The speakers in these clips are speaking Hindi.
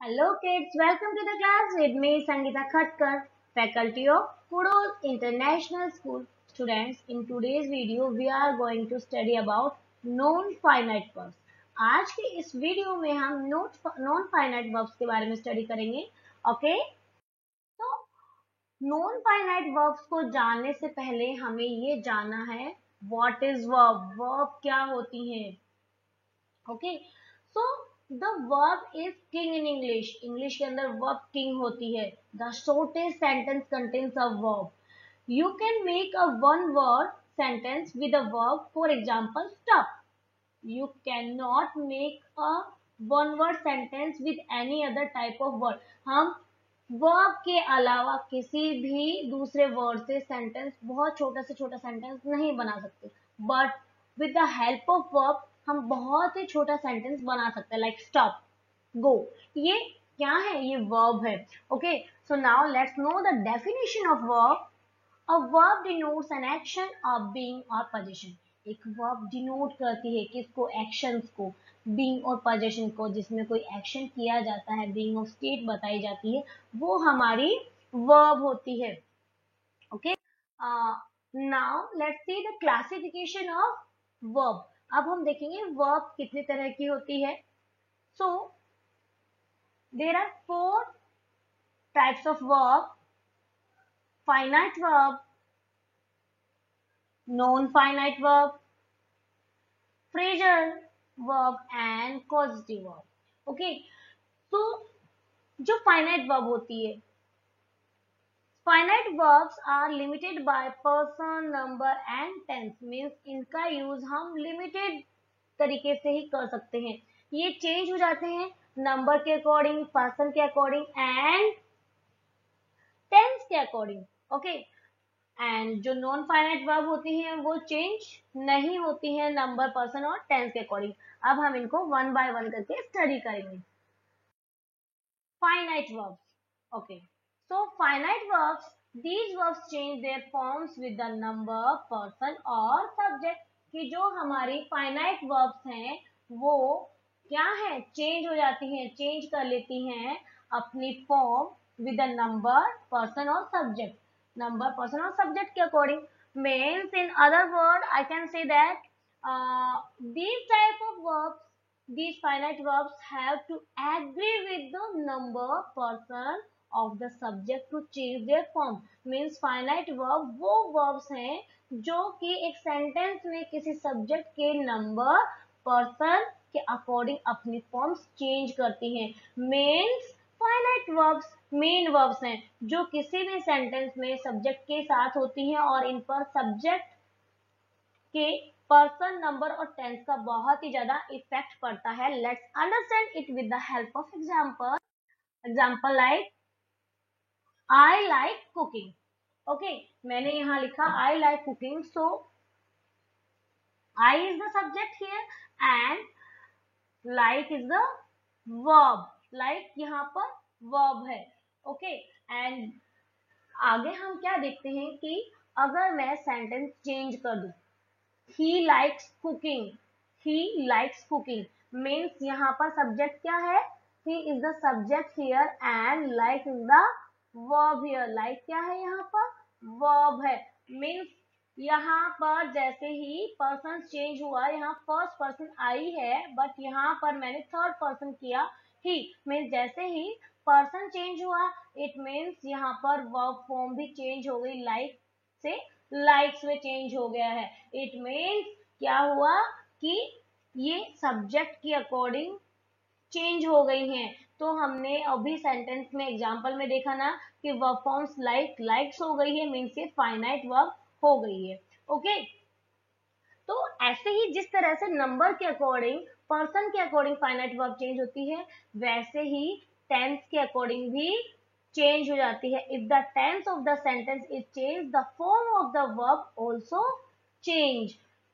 Hello kids, welcome to the class with me Sangeeta Khatkar, faculty of Kudol International School. Students, in today's video we are going to study about non-finite verbs. आज के इस वीडियो में हम non-finite verbs के बारे में स्टडी करेंगे. ओके, तो non-finite verbs को जानने से पहले हमें ये जानना है what is verb, verb क्या होती हैं. Okay, so the verb is king in English. English के अंदर वर्ब किंग होती है. The shortest sentence contains a verb. You can make a one word sentence with a verb. For example stop. You cannot make a one word sentence with any other type of word. हम verb के अलावा किसी भी दूसरे वर्ड से सेंटेंस, बहुत छोटा से छोटा सेंटेंस नहीं बना सकते. But with the help of verb हम बहुत ही छोटा सेंटेंस बना सकते हैं. लाइक स्टॉप, गो. ये क्या है? ये वर्ब है. Okay, so now let's know the definition of verb. A verb denotes an action or being or possession. एक verb डिनोट करती है किसको? एक्शंस को, बीइंग और पोजेशन को. जिसमें कोई एक्शन किया जाता है, बीइंग ऑफ स्टेट बताई जाती है, वो हमारी verb होती है. Okay, now let's see the classification of verb. अब हम देखेंगे verb कितने तरह की होती है. So there are 4 types of verb: finite verb, non-finite verb, phrasal verb and causative verb. Okay, तो जो फाइनाइट वर्ब होती है, finite verbs are limited by person, number and tense. Means इनका यूज हम लिमिटेड तरीके से ही कर सकते हैं. ये चेंज हो जाते हैं नंबर के अकॉर्डिंग, पर्सन के अकॉर्डिंग एंड टेंस के अकॉर्डिंग. ओके, एंड जो नॉन फाइनाइट वर्ब होती हैं वो चेंज नहीं होती हैं नंबर, पर्सन और टेंस के अकॉर्डिंग. अब हम इनको वन बाय वन करके स्टडी करेंगे. finite verbs. Okay, so finite verbs, these verbs change their forms with the number, person और subject. कि जो हमारी finite verbs हैं वो क्या है? चेंज हो जाती हैं, चेंज कर लेती हैं अपनी form with the number, person और सब्जेक्ट. नंबर, पर्सन और सब्जेक्ट के according. Means in other word I can say that these type of verbs, these finite verbs have to agree with the number, person of the subject to change their form. Means finite verb वो verbs हैं जो कि एक सेंटेंस में किसी सब्जेक्ट के नंबर, पर्सन के अकॉर्डिंग अपनी फॉर्म्स चेंज करती हैं. Means finite verbs main verbs हैं जो किसी भी सेंटेंस में सब्जेक्ट के साथ होती हैं और इन पर सब्जेक्ट के पर्सन, नंबर और टेंस का बहुत ही ज्यादा इफेक्ट पड़ता है. Let's understand it with the help of example. Example like I like cooking. Okay, मैंने यहाँ लिखा I like cooking. So I is the subject here and like is the verb. Like यहाँ पर वर्ब है. ओके, एंड आगे हम क्या देखते हैं कि अगर मैं सेंटेंस चेंज कर दूं, he likes cooking, he likes cooking means यहाँ पर सब्जेक्ट क्या है? he is the subject here and like is the verb here. like क्या है यहाँ पर? verb है. means यहाँ पर जैसे ही पर्सन चेंज हुआ, यहाँ फर्स्ट पर्सन आई है बट यहाँ पर मैंने थर्ड पर्सन किया ही. मीन्स जैसे ही पर्सन चेंज हुआ इट मीन्स यहाँ पर वर्ब फॉर्म भी चेंज हो गई. लाइक से लाइक्स में चेंज हो गया है. इट मीन्स क्या हुआ कि ये सब्जेक्ट के अकॉर्डिंग चेंज हो गई हैं. तो हमने अभी सेंटेंस में एग्जांपल में देखा ना कि वर्ब फॉर्म्स लाइक, लाइक्स हो गई है. मीन्स ये फाइनाइट वर्ब हो गई है. ओके, तो ऐसे ही जिस तरह से नंबर के अकॉर्डिंग, पर्सन के अकॉर्डिंग फाइनाइट वर्ब चेंज होती है, वैसे ही टेंस के अकॉर्डिंग भी चेंज हो जाती है. If the tense of the sentence is change, the form of the verb also change.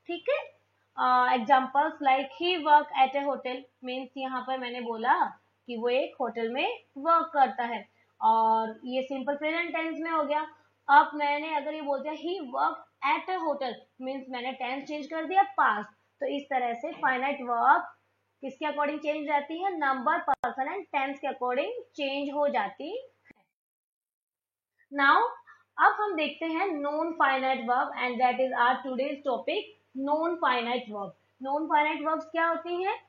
ठीक है, examples like he work at a hotel. Means यहाँ पर मैंने बोला कि वो एक होटल में वर्क करता है और ये सिंपल प्रेजेंट टेंस में हो गया. अब मैंने अगर ये बोल दिया ही work at a hotel, means मैंने टेंस चेंज कर दिया पास्ट. तो इस तरह से फाइनाइट वर्ब किसके अकॉर्डिंग चेंज रहती है? नंबर, पर्सन एंड टेंस के अकॉर्डिंग चेंज हो जाती। नाउ अब हम देखते हैं non finite verb and that is our today's topic, non finite verb. Non finite verbs क्या होती हैं?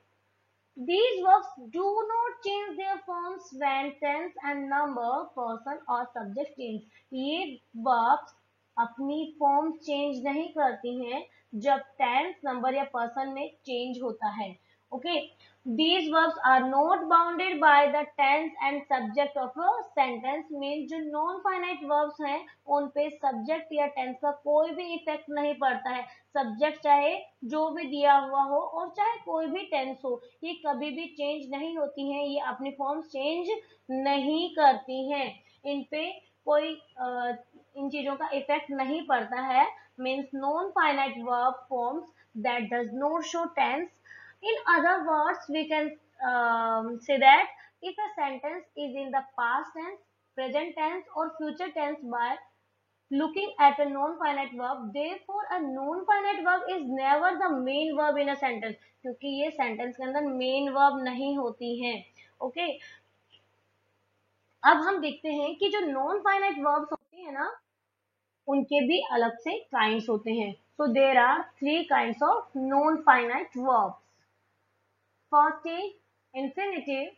These verbs do not change their forms when tense and number, person और subject change. ये verbs अपनी form change नहीं करती हैं जब tense, number या person में change होता है. Okay. These verbs are not bounded by the tense and subject of a sentence. Means जो non finite verbs हैं उन पे subject या tense का कोई भी इफेक्ट नहीं पड़ता है. सब्जेक्ट चाहे जो भी दिया हुआ हो और चाहे कोई भी टेंस हो, ये कभी भी चेंज नहीं होती हैं, ये अपनी फॉर्म चेंज नहीं करती हैं, इन पे कोई इन चीजों का इफेक्ट नहीं पड़ता है. Means non finite verb forms that does not show tense. In other words we can say that if a sentence is in the past tense, present tense or future tense by looking at a non-finite verb, therefore a non-finite verb is never the main verb in a sentence. क्योंकि ये सेंटेंस के अंदर मेन वर्ब नहीं होती हैं. ओके. अब हम देखते हैं कि जो नॉन फाइनाइट वर्ब्स होते हैं ना, उनके भी अलग से काइंड्स होते हैं. So there are 3 kinds of non finite verbs. First is infinitive,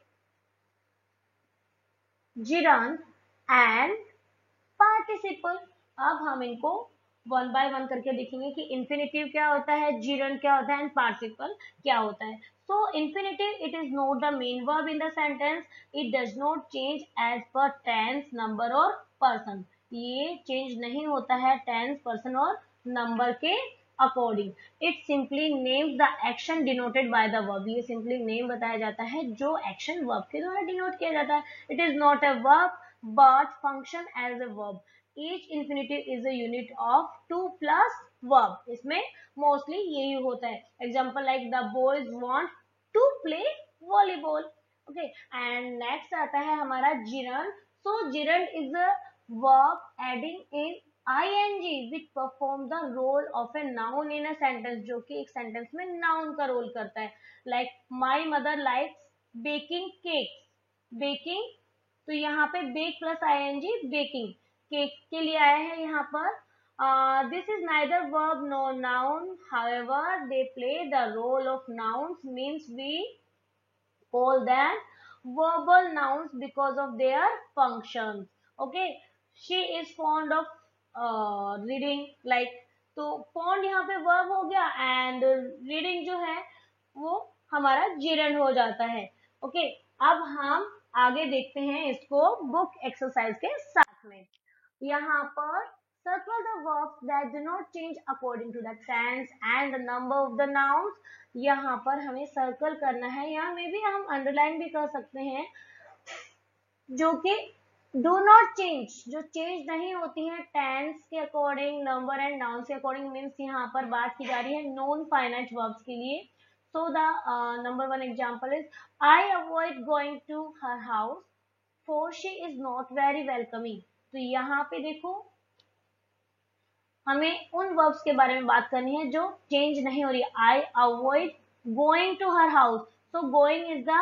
gerund and participle. अब हम इनको वन बाय वन करके देखेंगे कि इन्फिनेटिव क्या होता है, जीरंड क्या होता है एंड पार्टिसिपल क्या होता है. So infinitive, it is not the main verb in the sentence. It does not change as per tense, number और पर्सन. ये चेंज नहीं होता है टेंस, पर्सन और नंबर के according. It simply names the action denoted by the verb. ये सिंपली नेम बताया जाता है जो एक्शन वर्ब के द्वारा डिनोट किया जाता है. It is not a verb but function as a verb. Each infinitive is a unit of 2 plus verb. इसमें mostly यही होता है. Example like the boys want to play volleyball. Okay. And next आता है हमारा gerund. So gerund is a verb adding in ing which perform the role of a noun in a sentence. जो कि एक sentence में noun का role करता है. Like my mother likes baking cakes. Baking, तो यहाँ पे bake plus ING, baking. Cake के लिए आया है यहाँ पर. This is neither verb no noun, however they play the role of nouns. Means we call them verbal nouns because of their functions. Okay. She is fond of reading. Like, तो fond यहाँ पे verb हो गया and reading जो है वो हमारा gerund हो जाता है. ओके. अब हम आगे देखते हैं इसको बुक एक्सरसाइज के साथ में. यहाँ पर circle the verbs that do not change according to the tense and the number of the nouns. यहाँ पर हमें सर्कल करना है, या मे बी हम अंडरलाइन भी कर सकते हैं, जो कि डू नॉट चेंज, जो चेंज नहीं होती है टेंस के अकॉर्डिंग, नंबर एंड नाउन के अकॉर्डिंग. मीन्स यहाँ पर बात की जा रही है नॉन फाइनाइट वर्ब्स के लिए. So the number 1 example is I avoid going to her house for she is not very welcoming. तो यहाँ पे देखो हमें उन वर्ब्स के बारे में बात करनी है जो चेंज नहीं हो रही. I avoid going to her house. So going is the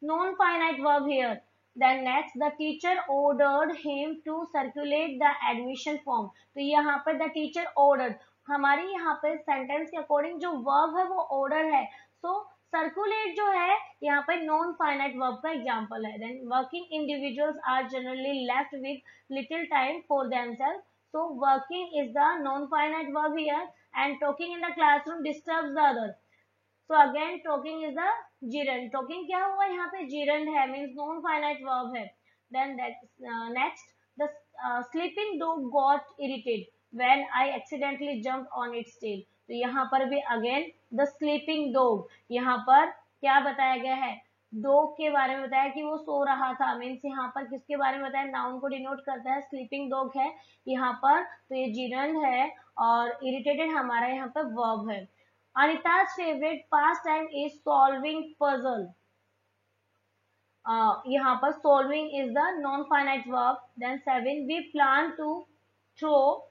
non finite verb here. Then next, the teacher ordered him to circulate the admission form. तो यहाँ पर the teacher ordered, हमारी यहाँ पर सेंटेंस के अकॉर्डिंग जो वर्ब है वो order है. So circulate जो है यहाँ पर नॉन फाइनाइट वर्ब का एग्जाम्पल है. Then working individuals are generally left with little time for themselves. So working is the non finite verb here and talking in the classroom disturbs the other. So again talking is the gerund. Talking क्या हुआ यहाँ पे gerund है, means non finite verb है. Then next, the sleeping dog got irritated when I accidentally jumped on its tail. तो यहाँ पर भी again the sleeping dog. यहाँ पर क्या बताया गया है, डॉग के बारे में बताया कि वो सो रहा था. मीन्स यहाँ पर किसके बारे में बताया, नाउन को डिनोट करता है, स्लीपिंग डॉग है यहाँ पर. तो ये gerund है और irritated हमारा यहाँ पर verb है. Anita's favorite pastime is solving puzzle. यहाँ पर solving is the non-finite verb. Then 7, we plan to throw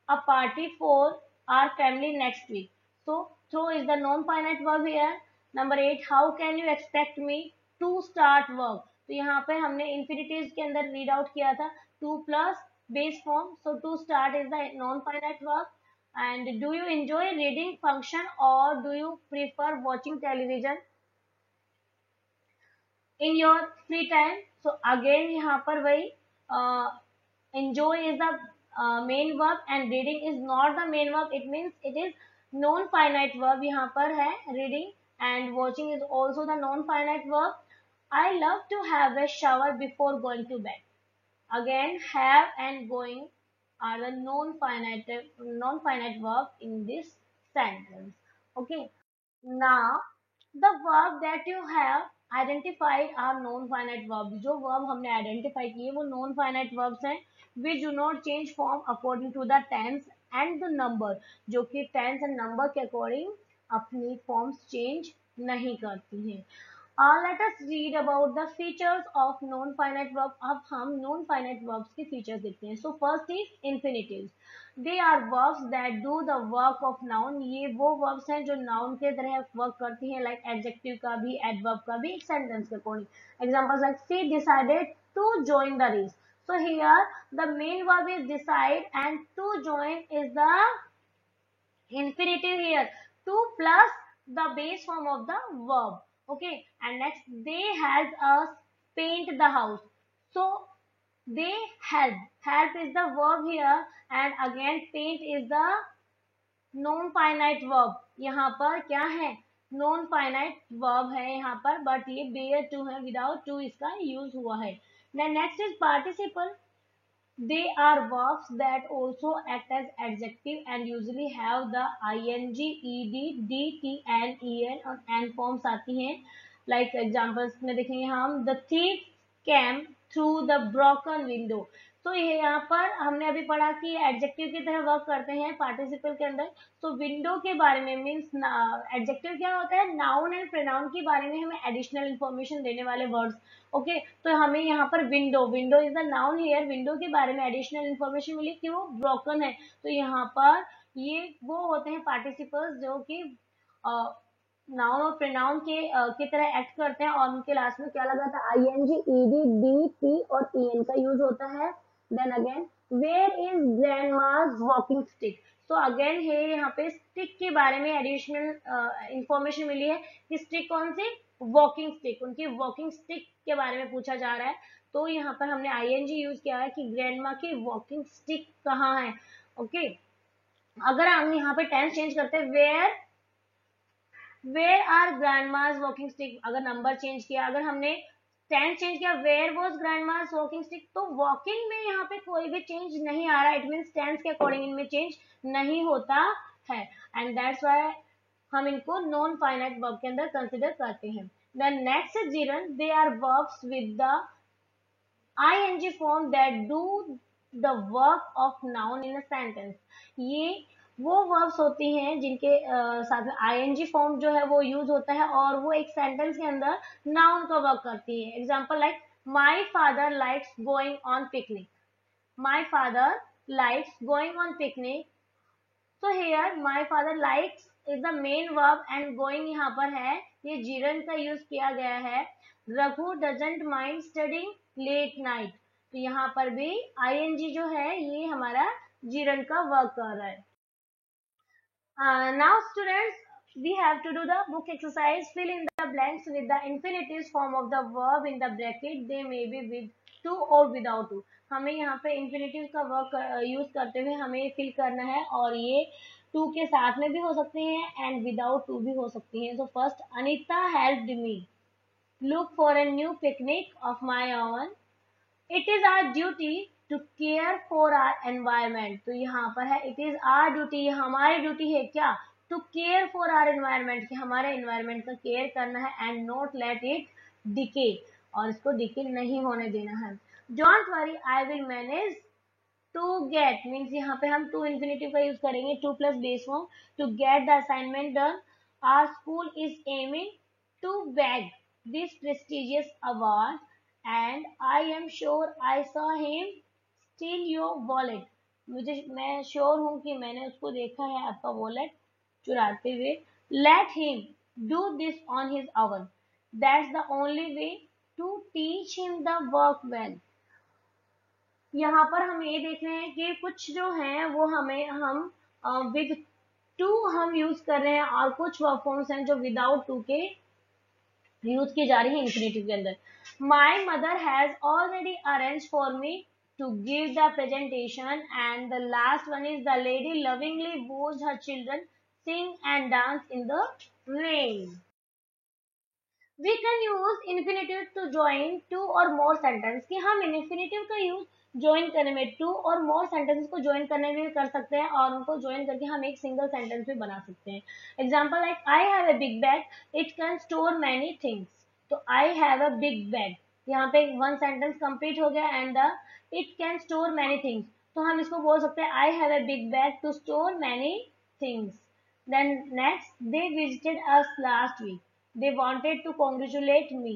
a party for our family next week. So throw is the non-finite verb here. Number 8, how can you expect me to start work? तो यहाँ पे हमने infinitives के अंदर read out किया था to plus base form. So to start is the non-finite verb. And do you enjoy reading function or do you prefer watching television in your free time? So again यहाँ पर वही enjoy is the main verb and reading is not the main verb. It means it is non-finite verb यहाँ पर है reading, and watching is also the non-finite verb. I love to have a shower before going to bed. Again, have and going are the non-finite verb in this sentence. Okay. Now, the verb that you have identified are non-finite verbs. जो verb हमने identify किए वो non-finite verbs हैं. Which do not change form according to the tense and the number. जो कि tense and number के according अपनी forms change नहीं करती हैं. Let us read about the features of non-finite verb. अब हम non-finite verbs के features देखते हैं. So first is infinitives. They are verbs that do the work of noun. ये वो verbs हैं जो noun के तरह work करती हैं, like adjective का भी, adverb का भी, sentence के according. Examples like she decided to join the race. So here the main verb is decide and to join is the infinitive here. To plus the base form of the verb. Okay, and next they help us paint the house. So they help is the verb here, and again paint is the non finite verb. यहाँ पर क्या है, नॉन फाइनाइट वर्ब है यहाँ पर, बट ये बेयर टू है, विदाउट टू इसका यूज हुआ है. Next is participle. They are verbs that also act as adjective and usually have the ing, ed, dt and en और n forms आती हैं. Like examples में देखेंगे हम, the thief came through the broken window. तो ये यहाँ पर हमने अभी पढ़ा कि एडजेक्टिव की तरह वर्क करते हैं पार्टिसिपल के अंदर. तो विंडो के बारे में मीन्स एडजेक्टिव क्या होता है, नाउन एंड प्रोनाउन के बारे में हमें एडिशनल इंफॉर्मेशन देने वाले वर्ड्स. ओके, तो हमें यहाँ पर window is the noun here. Window के बारे में एडिशनल इंफॉर्मेशन मिली कि वो ब्रोकन है. तो यहाँ पर ये वो होते हैं पार्टिसिपल्स जो कि नाउन और प्रोनाउन के तरह एक्ट करते हैं, और उनके लास्ट में क्या लगा था, ing, ed, dt और en का यूज होता है. Then again, where is grandma's walking stick. तो अगेन है यहाँ पे स्टिक के बारे में एडिशनल इंफॉर्मेशन मिली है कि स्टिक कौन सी, वॉकिंग स्टिक. उनकी वॉकिंग स्टिक के बारे में पूछा जा रहा है. तो यहाँ पर हमने ing यूज किया है कि ग्रैंडमा की वॉकिंग स्टिक कहाँ है. ओके, अगर हम यहाँ पे टेंस चेंज करते हैं, वेयर आर ग्रैंडमाज वॉकिंग स्टिक, अगर नंबर चेंज किया, अगर हमने टेंस चेंज किया, वेयर वॉज ग्रैंडमाज वॉकिंग स्टिक, तो वॉकिंग में यहाँ पे कोई भी चेंज नहीं आ रहा. इट मीन्स टेंस के अकॉर्डिंग इनमें चेंज नहीं होता है, एंड दैट्स व्हाई हम इनको नॉन फाइनाइट वर्ब के अंदर कंसिडर करते हैं. Then next is gerund. They are verbs with the ing form that do the work of noun in a sentence. ये वो वर्ब्स होती हैं जिनके साथ में ing फॉर्म जो है वो यूज होता है और वो एक सेंटेंस के अंदर नाउन का वर्क करती है. Example like my father likes going on picnic. My father likes going on picnic. So here my father likes is the main verb and going यहाँ पर है, ये जिरन का यूज किया गया है. Raghu doesn't mind studying late night. तो यहाँ पर भी ing जो है ये हमारा जिरन का वर्क कर रहा है. Now students, we have to do the book exercise. Fill in the blanks with the infinitives form of the verb in the bracket. They may be with to or without to. हमें यहाँ पे इंफिनिटिव का वर्क यूज करते हुए हमें फिल करना है, और ये टू के साथ में भी हो सकते हैं एंड विदाउट टू भी हो सकती हैं. So first, Anita helped me look for a new picnic of my own. It is our duty to care for our environment. तो यहाँ पर है इट इज आवर ड्यूटी, ये हमारी ड्यूटी है क्या, to care for our environment, कि हमारे एनवायरमेंट का केयर करना है, and not let it decay, और इसको डिके नहीं होने देना है. Don't worry I will manage to get means यहाँ पे हम टू इन्फिनिटिव का यूज करेंगे, to plus base form, to get the assignment done. Our school is aiming to bag this prestigious award and I am sure I saw him steel your wallet. मैं श्योर हूँ कि मैंने उसको देखा है आपका वॉलेट चुराते हुए. Let him do this on his own. That's the only way to teach him the work well. यहाँ पर हम ये देख रहे हैं कि कुछ जो हैं वो हम विद टू हम यूज कर रहे हैं और कुछ वर्ब फॉर्म्स हैं जो विदाउट टू के यूज की जा रही है इंफिनिटिव के अंदर. My mother has already arrange for me to give the presentation, and the last one is the lady lovingly watched her children sing and dance in the rain. We can use infinitive to join two or more sentence. कि हम infinitive का use join करने में two or more sentences को join करने में कर सकते हैं और उनको join करके हम एक single sentence भी बना सकते हैं. Example like I have a big bag. It can store many things. तो I have a big bag. यहाँ पे one sentence complete हो गया and the it can store many things. तो हम इसको बोल सकते हैं I have a big bag to store many things. Then next, they visited us last week. They wanted to congratulate me.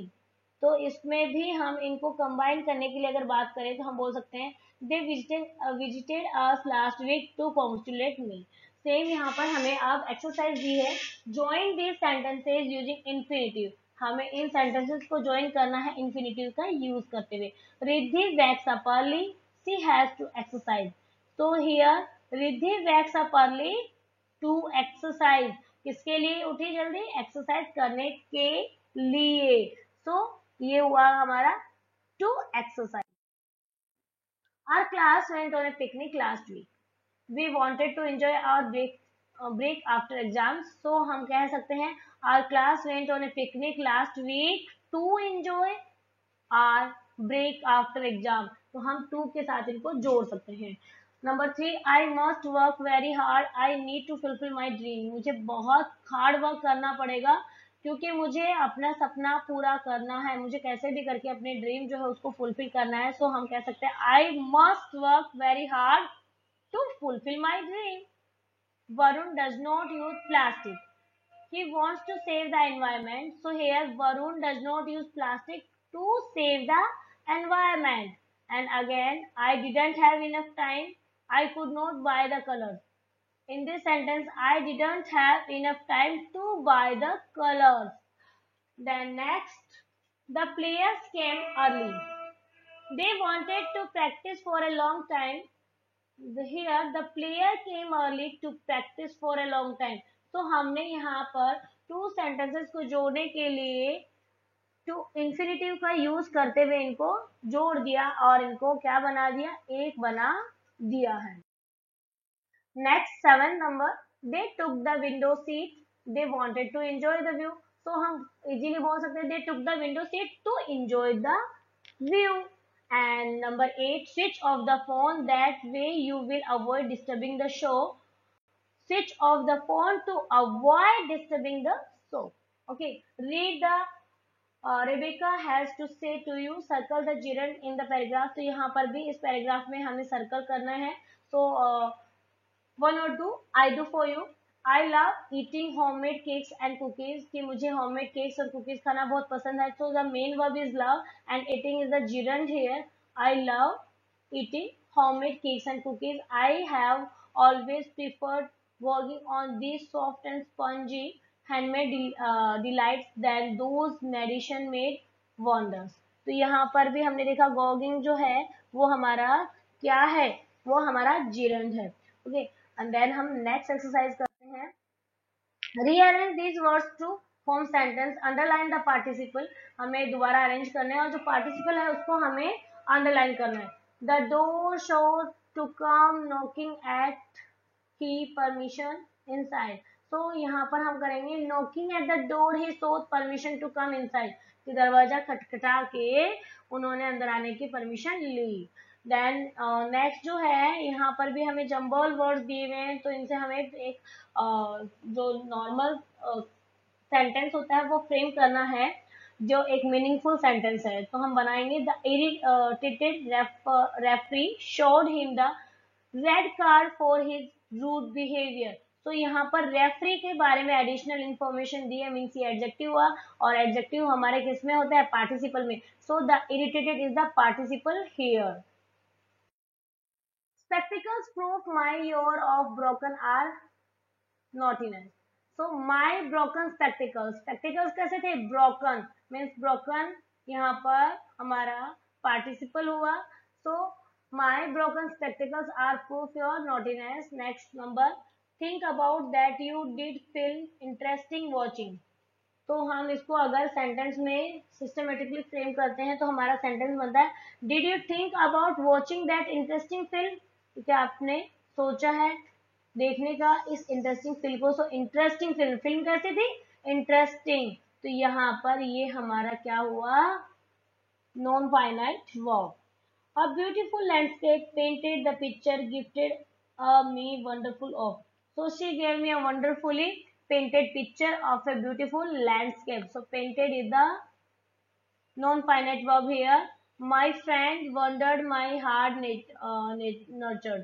तो इसमें भी हम इनको कंबाइन करने के लिए अगर बात करें तो हम बोल सकते हैं they visited us last week to congratulate me. Same यहाँ पर हमें अब एक्सरसाइज दी है. Join these sentences using infinitive. हमें इन सेंटेंसेस को ज्वाइन करना है इंफिनिटिव का यूज करते हुए. Riddhi wakes up early. She has to exercise. तो here Riddhi wakes up early to exercise. किसके लिए उठी जल्दी? एक्सरसाइज करने के लिए. सो ये हुआ हमारा to exercise. Our class went on a picnic last week. We wanted to enjoy our break after exams. So हम कह सकते हैं our class went on a picnic last week to enjoy our break after exam. तो हम to के साथ इनको जोड़ सकते हैं. Number 3, I must work very hard. I need to fulfill my dream. मुझे बहुत हार्ड वर्क करना पड़ेगा क्योंकि मुझे अपना सपना पूरा करना है. मुझे कैसे भी करके अपने ड्रीम जो है उसको फुलफिल करना है. सो हम कह सकते हैं I must work very hard to fulfill my dream. Varun does not use plastic. He wants to save the environment. So here Varun does not use plastic to save the environment. And again, I didn't have enough time. I could not buy the colors. In this sentence, I didn't have enough time to buy the colors. Then next, the players came early. They wanted to practice for a long time. Here the player came early to practice for a long time. तो हमने यहाँ पर टू सेंटेंसेस को जोड़ने के लिए टू इंफिनिटिव का यूज करते हुए इनको जोड़ दिया और इनको क्या बना दिया? एक बना दिया है. Next 7 number, they took the window seat. They wanted to enjoy the view. तो हम इजीली बोल सकते हैं they took the window seat to enjoy the view. And number 8, switch off the phone. That way you will avoid disturbing the show. Switch off the phone to avoid disturbing the show. Okay, read the Rebecca has to say to you. Circle the gerund in the paragraph. तो यहाँ पर भी इस पैराग्राफ में हमें सर्कल करना है. So 1 और 2, I do for you. I love eating homemade cakes and cookies. कि मुझे homemade cakes और cookies खाना बहुत पसंद है. So the main verb is love and eating is the gerund here. I love eating homemade cakes and cookies. I have always preferred working on these soft and spongy handmade delights than those medicine made wonders. तो यहाँ पर भी हमने देखा गॉगिंग जो है वो हमारा क्या है? वो हमारा gerund है. ओके, एंड देन हम नेक्स्ट एक्सरसाइज करते हैं. Rearrange these words to form sentence. Underline the participle. हमें दोबारा अरेंज करना है और जो पार्टिसिपल है उसको हमें अंडरलाइन करना है. The door shows to come knocking at he permission inside. तो यहाँ पर हम करेंगे knocking at the door he showed permission to come inside. कि दरवाजा खटखटा के उन्होंने अंदर आने की परमिशन ली. देन नेक्स्ट जो है यहाँ पर भी हमें जम्बल वर्ड्स दिए हुए हैं तो इनसे हमें एक जो नॉर्मल सेंटेंस होता है वो फ्रेम करना है जो एक मीनिंगफुल सेंटेंस है. तो हम बनाएंगे the irritated referee showed him the red card for his rude behaviour. तो यहाँ पर रेफरी के बारे में एडिशनल इंफॉर्मेशन दी है. मीन्स ये एडजेक्टिव हुआ और एडजेक्टिव हमारे किस में होता है? पार्टिसिपल में. So the irritated is the participle here. Spectacles prove my year of broken are naughtiness. So my broken spectacles, spectacles कैसे थे, ब्रोकन मीन्स ब्रोकन, यहाँ पर हमारा पार्टिसिपल हुआ. So my broken spectacles are proof your naughtiness. Next number, think about that you did feel interesting watching. तो हम इसको अगर सेंटेंस में सिस्टमेटिकली फ्रेम करते हैं तो हमारा सेंटेंस बनता है, did you think about watching that interesting film. तो क्या आपने सोचा है देखने का इस इंटरेस्टिंग फिल्म को. सो इंटरेस्टिंग फिल्म, फिल्म कैसी थी, इंटरेस्टिंग. तो यहाँ पर ये हमारा क्या हुआ, non finite verb. A beautiful landscape painted the picture gifted me wonderful of. So she gave me a wonderfully painted picture of a beautiful landscape. So painted is the non-finite verb here. My friend wounded my heart nurtured.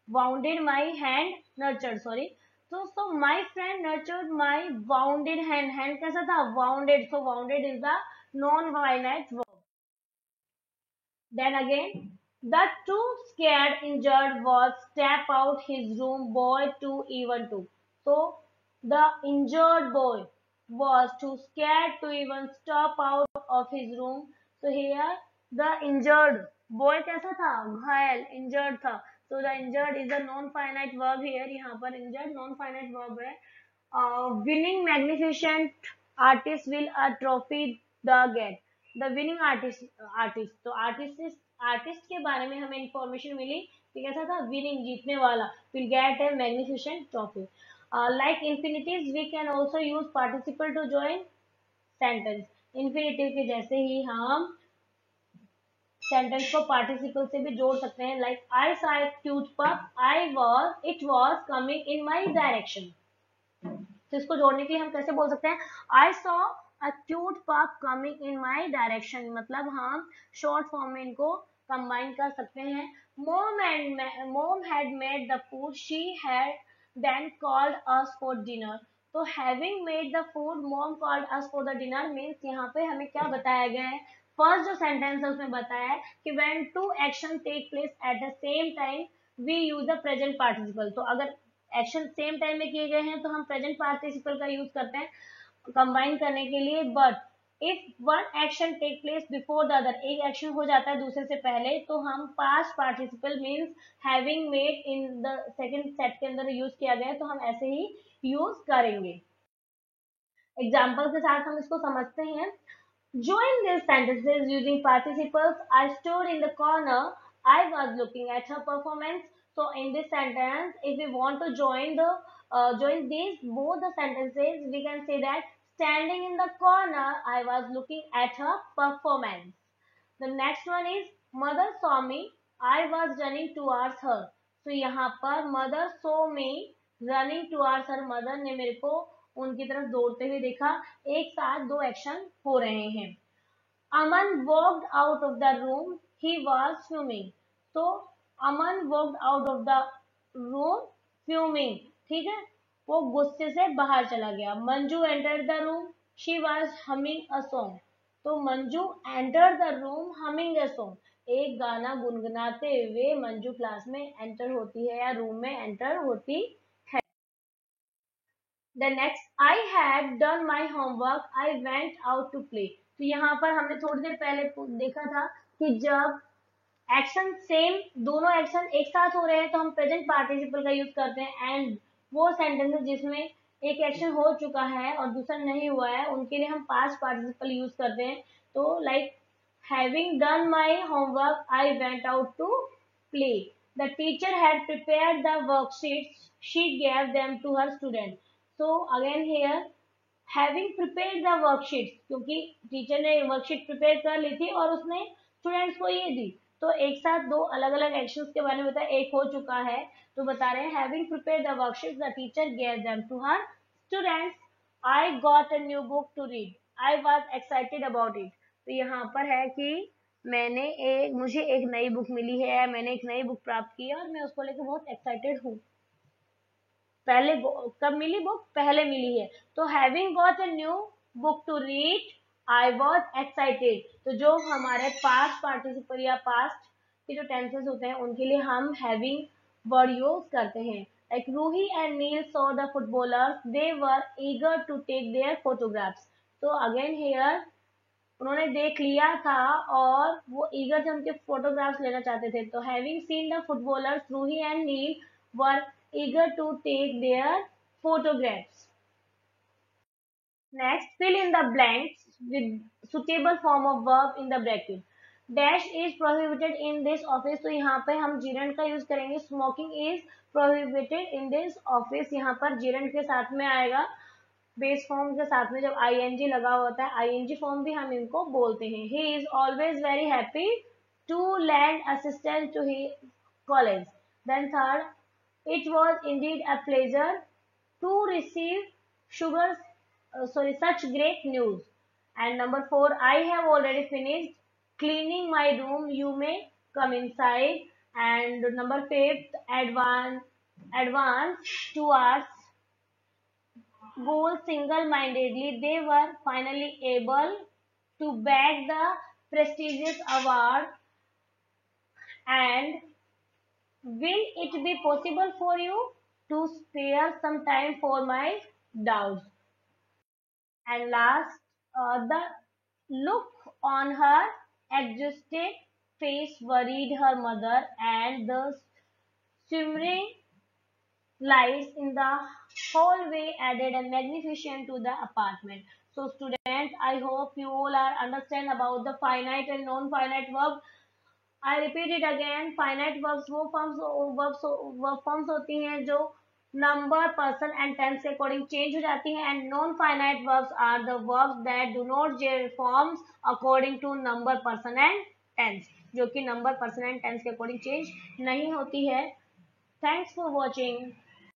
Wounded my hand nurtured. Sorry. So my friend nurtured my wounded hand. Hand कैसा था, wounded. So wounded is the non-finite verb. Then again, the too scared injured was step out his room boy to even to. So the injured boy was too scared to even step out of his room. So here the injured boy कैसा था, घायल, injured था. So the injured is a non-finite verb here. यहाँ पर injured non-finite verb है. Winning magnificent artist will a trophy the get. The winning artist, तो आर्टिस्ट के बारे में हमें इंफॉर्मेशन मिली कि कैसा था, विनिंग, जीतने वाला, will get a magnificent trophy. Like infinitives we can also use participle to join sentence. Infinitive के जैसे ही हम सेंटेंस को पार्टिसिपल से भी जोड़ सकते हैं. Like I saw a cute pup, it was coming in my direction. तो इसको जोड़ने के लिए हम कैसे बोल सकते हैं, आई सॉ अ क्यूट पप कमिंग इन माय डायरेक्शन. मतलब हम शॉर्ट फॉर्म में इनको कंबाइन कर सकते हैं. Mom had made the food, she had then called us for dinner. तो having made the food, mom called us for the dinner means यहाँ पे हमें क्या बताया गया है, फर्स्ट जो सेंटेंस है उसमें बताया है कि when two action take place at the same time we use the present participle. तो अगर एक्शन सेम टाइम में किए गए हैं तो हम प्रेजेंट पार्टिसिपल का यूज करते हैं कंबाइन करने के लिए. But if one action take place before the other, एक एक्शन हो जाता है दूसरे से पहले, तो हम past participle means having made in the second set के अंदर यूज किया गया है तो हम ऐसे ही यूज करेंगे. एग्जाम्पल के साथ हम इसको समझते हैं. Join these sentences using participles. I stood in the corner. I was looking at her performance. So in this sentence, if we want to join these both the sentences, we can say that standing in the corner, I was looking at her performance. The next one is mother saw me. I was running towards her. So यहाँ पर mother saw me running towards her. mother ने मेरे को उनकी तरफ दौड़ते हुए देखा. एक साथ दो एक्शन हो रहे हैं. Aman walked out of the room. He was fuming. तो Aman walked out of the room fuming. ठीक है, वो गुस्से से बाहर चला गया. Manju entered the room. She was humming a song. तो Manju enter the room humming a song. एक गाना गुनगुनाते हुए मंजू क्लास में एंटर होती है या रूम में एंटर होती है. The next, I had done my homework. I went out to play. तो यहाँ पर हमने थोड़ी देर पहले देखा था कि जब एक्शन सेम, दोनों एक्शन एक साथ हो रहे हैं तो हम प्रेजेंट पार्टिसिपल का यूज करते हैं. एंड वो सेंटेंस जिसमें एक एक्शन हो चुका है और दूसरा नहीं हुआ है उनके लिए हम पास्ट पार्टिसिपल यूज करते हैं. तो like having done my homework I went out to play. The teacher had prepared the worksheets, she gave them to her student. So again here having prepared the worksheets, क्योंकि टीचर ने वर्कशीट प्रिपेयर कर ली थी और उसने स्टूडेंट्स को ये दी. तो एक साथ दो अलग अलग एक्शंस के बारे में बताया, एक हो चुका है तो बता रहे हैं having prepared the worksheets the teacher gave them to her students. I got a new book to read. I was excited about it. तो यहाँ पर है कि मुझे एक नई बुक मिली है, मैंने एक नई बुक प्राप्त की है और मैं उसको लेकर बहुत एक्साइटेड हूँ. पहले कब मिली बुक, पहले मिली है. तो having got a new book to read I was excited. तो जो हमारे पास्ट पार्टिसिपल या पास्ट के जो टेंसेस होते हैं उनके लिए हम हैविंग वर्ड यूज करते हैं. Like Ruhi and Neil saw the footballers, they were eager to take their photographs. So again here उन्होंने देख लिया था और वो ईगर थे उनके फोटोग्राफ्स लेना चाहते थे. तो having seen the footballers Ruhi and Neel were eager to take their photographs. Next, fill in the blanks with suitable form of verb in the bracket. Dash is prohibited in this office. तो यहाँ पे हम gerund का यूज करेंगे. Smoking is prohibited in this office. यहाँ पर gerund के साथ में आएगा. बेस फॉर्म के साथ में जब ing लगा होता है, ing फॉर्म भी हम इनको बोलते हैं. He is always very happy to lend assistance to his college. Then third, it was indeed a pleasure to receive such great news. And number 4, I have already finished cleaning my room. You may come inside. And number 5, advance towards goal single-mindedly. They were finally able to bag the prestigious award. And will it be possible for you to spare some time for my doubts? And last, the look on her exhausted face worried her mother, and the shimmering lights in the hallway added a magnificence to the apartment. So students, I hope you all are understand about the finite and non-finite verb. I repeat it again. Finite verbs वो verb forms होती हैं जो number, person and tense के according change हो जाती हैं, and non-finite verbs are the verbs that do not change forms according to number, person and tense, जो कि number, person and tense के according change नहीं होती है. Thanks for watching.